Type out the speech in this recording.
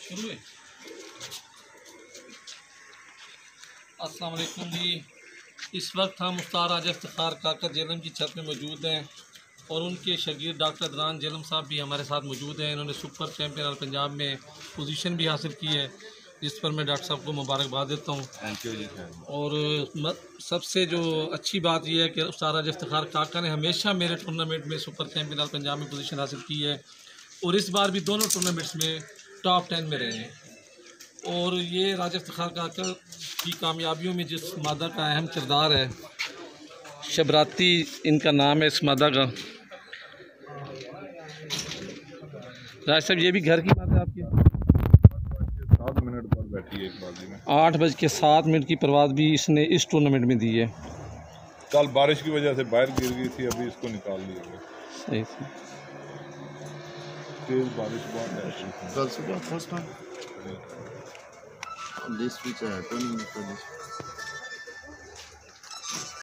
शुरू है। अस्सलाम वालेकुम जी। इस वक्त हम मुख्तार राजा इफ्तिखार काका जेलम की छत में मौजूद हैं और उनके शागिर्द डॉक्टर अदनान जेलम साहब भी हमारे साथ मौजूद हैं। इन्होंने सुपर चैम्पियन ऑफ पंजाब में पोजीशन भी हासिल की है, जिस पर मैं डॉक्टर साहब को मुबारकबाद देता हूँ। थैंक यू जी। और सबसे जो अच्छी बात यह है कि मुख्तार राजा इफ्तिखार काका ने हमेशा मेरे टूर्नामेंट में सुपर चैम्पियन ऑफ पंजाब में पोजीशन हासिल की है और इस बार भी दोनों टूर्नामेंट्स में टॉप 10 में रहे हैं। और ये राजा इफ्तिखार काका की कामयाबियों में जिस मादा का अहम किरदार है, शबराती इनका नाम है इस मादा का। राज साहब ये भी घर की बात है आपकी। 7 मिनट पर बैठी है एक बाजी में। 8:07 की परवाज़ भी इसने इस टूर्नामेंट में दी है। कल बारिश की वजह से बाहर गिर गई थी, अभी इसको निकाल लिया गया। सही से तेज बारिश बहुत है। कल सुबह first time this which are turning for this